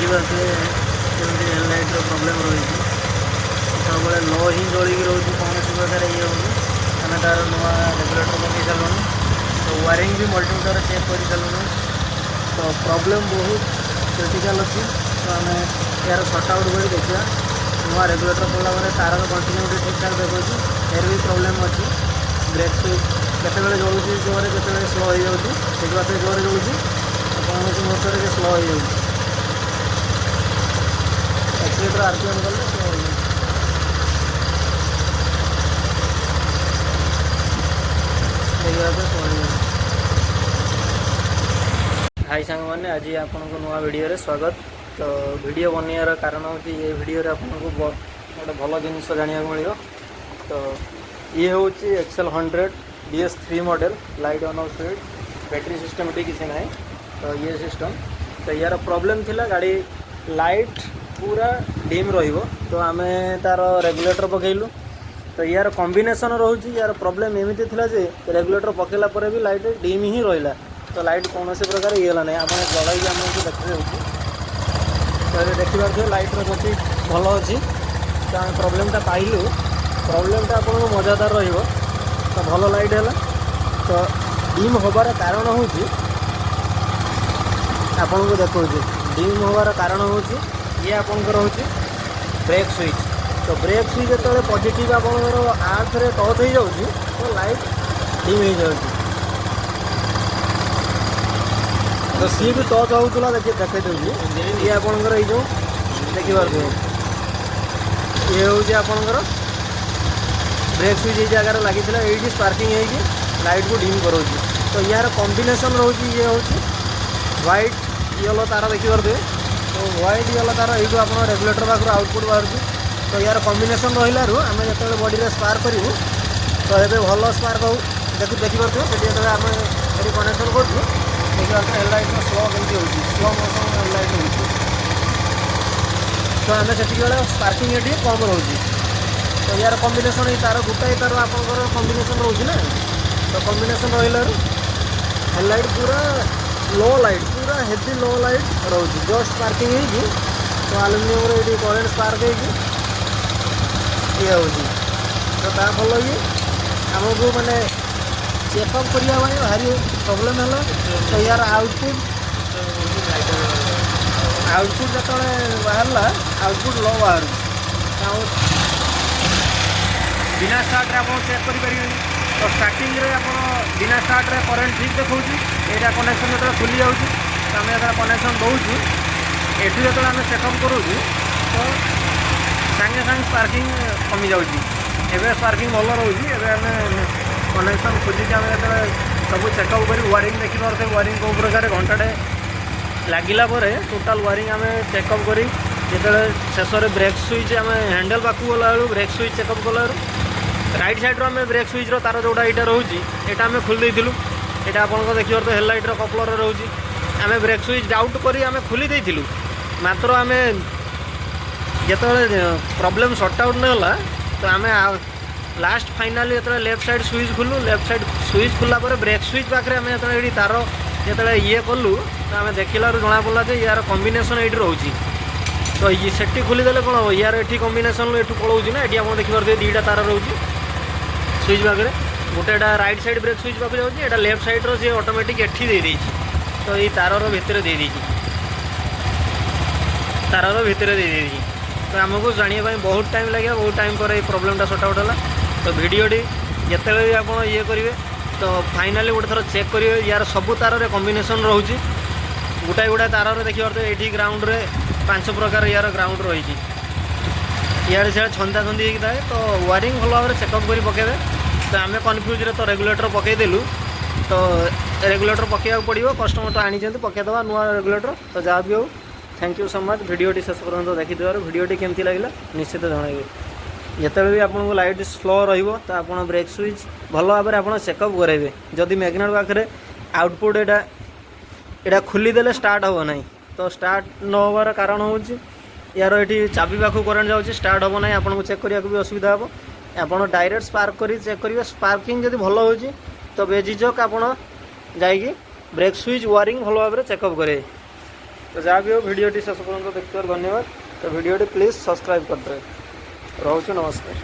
ଦେଖିପାରୁଥିବେ କେମିତି ହେଡ଼ଲାଇଟ୍ର ପ୍ରୋବ୍ଲେମ୍ ରହିଛି। ସବୁବେଳେ लो ही जलिक रोचे कौन प्रकार ये होनी आम तार नुआ रेगुलेटर पकई सारूँ तो वायरिंग भी मल्टीमीटर चेक कर सारूँ तो प्रॉब्लम बहुत क्रिटिकल अच्छी तो आम यार सर्ट आउट कर देखा नुआ रेगुलेटर पड़ा तार कंटिन्यूटी ठीक ठाक देखो यार भी प्रोब्लेम अच्छी ब्रेक सुइच केतबेले जलुची जोरे केतबेले स्लो हो जाऊँगी देखा जोरे जलुची कौन मुहूर्त में स्लो हो जाऊँगी एक्सीटर आरपीएम कले स्लो हो जाए। हाई सांग मैंने आज आपन को नुआ वीडियो रे स्वागत। तो वीडियो बनवार कारण हूँ ये वीडियो रे आपन को गोटे भल जिनस जाना मिल। तो ये हूँ XL100 DS3 model light on off switch battery system T किसी ना तो ये सिस्टम तो यार प्रॉब्लम थिला गाड़ी लाइट पूरा डिम रहिबो तो आम तार रेगुलेटर पकईलु तो यार कॉम्बिनेशन रोचे यार प्रॉब्लम एमती थिला जे रेगुलेटर पकेला पर भी लाइट डिम ही रहिला तो लाइट कौन से प्रकार ये ना आप जलाई आमको देखते तो ये देखिए लाइट्र गति भल अच्छी तो आम प्रोब्लेमटा पाइलु प्रोब्लेमटा आपको मजादार रहिबो तो भल लाइट है तो डिम होबार कारण हूँ आपन को देखो डिम होबार कारण हूँ ये आपंकर हूँ ब्रेक स्विच तो ब्रेक स्विच जो पॉजिटिव आपंकर आर्थ रे टच हो जाऊँगी तो लाइट डिम हो जाऊँगी तो सी भी टच होता देखते दूसरी ये आपंकर जो देखिए ये हूँ आपंकर ब्रेक स्विच ये जगार लगी ये स्पार्किंग होगी लाइट को डिम कराऊँ तो यार कॉम्बिनेशन रोचे ये हूँ व्हाइट येलो तार देखिए तो व्हाइट येलो तार यू आप रेगुलेटर पाखर आउटपुट बाहर तो यार कॉम्बिनेशन रही आम जो बॉडी में स्पार्क करूँ तो ये भल स्पार्क हो देखिए से आम ये कनेक्शन कर देखिए हेडलाइट स्लो कमी हो स्लो मोशन हेडलाइट हो तो आम से स्पार्किंग ये कम रोचे तो यार कॉम्बिनेशन तार गोटाए तार आपंकर कॉम्बिनेशन रोचे ना तो कॉम्बिनेशन रही हेडलाइट पूरा लो लाइट पूरा हेवी लो लाइट रोचे जस्ट स्पार्किंग होगी तो आलुमिनियम ये करेन्ट स्पार्क होगी ये हूँ तो फल कि आमको मैंने चेकअप करने भारी प्रोब्लेम है तो यार आउटपुट जो बाहर आउटपुट लो बाहर बिना स्टार्ट आप चेक करें तो स्टार्टिंग रे आप बिना स्टार्ट रे करेन्ट ठीक देखा यहाँ कनेक्शन जो खुली जाऊँगी तो आम जो कनेक्शन दूँ एठू जो आम चेकअप करूँ तो सागे सागे स्पार्किंग कमी जाऊँगी एवं स्पार्किंग भल रोचे आम कनेक्शन खोजिक आम जो सब चेकअप कर वायरिंग देखिए वायरिंग कौ प्रकार घंटाटे लगिला टोटाल वायरिंग आम चेकअप कर जो शेष में ब्रेक स्विच आम हैंडल पाक गला ब्रेक स्विच चेकअप कला राइट साइड आम ब्रेक स्विच तार जोड़ा यहाँ रोचे यहाँ आम खोल देलु यहाँ आपको देखिए तो हेडलाइट्र कपलर रोचे आम ब्रेक स्विच डाउट कर आम खोली देलु मात्र आम जो प्रॉब्लम सॉर्ट आउट नहीं तो आम लास्ट फाइनाली जो लेफ्ट साइड स्विच खोलु लेफ्ट साइड स्विच खोला ब्रेक स्विच पाखे आम जो ये तार जो ये कलु तो आम देखला जना पड़ा जे यार कॉम्बिनेशन ये रोचे तो ये सेटी खोलीदे कौन हम यार ये कॉम्बिनेशन ये पलाऊँ ना ये आप देखिए दुईटा तार रोचे स्विच पाखे गोटे राइट साइड ब्रेक स्विच पाखे जाऊँगी लेफ्ट साइड सी ऑटोमेटिक एठी दे देछि तो ये तार भितर दे देछि तार भितर दे देछि तो आमको जानापी बहुत टाइम लगे बहुत टाइम पर प्रॉब्लम सॉर्ट आउट है तो वीडियोटी जिते भी आप ये करेंगे तो फाइनाली गोटे थर चेक करेंगे यार सबू तार रे कॉम्बिनेशन रोचे गोटाए गोटाए तार देखिए तो ये ग्राउंड रे 5 प्रकार यार ग्राउंड रही इे से छंदा छंदी थाए तो वायरिंग भल भाव चेकअप कर पकेबे तो आम कन्फ्यूज तो रेगुलेटर पकईदेलु तो रेगुलेटर पकड़ा पड़ो कस्टमर तो आनी पकईदे नुआ रेगुलेटर तो जहाँ भी हो थैंक यू सो मच वीडियोटी शेष पर्यंत देखी वीडियोटी केमती लगे निश्चित जनइबे जिते भी आपको लाइट स्लो रहिबो तो आप ब्रेक स्विच भल भाव में आप चेकअप करेंगे जदि मैग्नेट पाखे आउटपुट यहाँ खोलीदे स्टार्ट हो ना तो स्टार्ट न होबार कारण हूँ यार ये चाबी पाखु करेन्ट जाऊँगी स्टार्ट हम ना आपको चेक करने भी असुविधा हे आप डायरेक्ट स्पार्क कर चेक करेंगे स्पार्किंग जब भल हो तो बेझिझक आप ब्रेक स्विच वायरिंग भल भाव में चेकअप करेंगे तो जहाँ भी हो भिडटी शेष पर्यटन देखिए धन्यवाद। तो भिडटी प्लीज सब्सक्राइब करदे। रोच नमस्कार।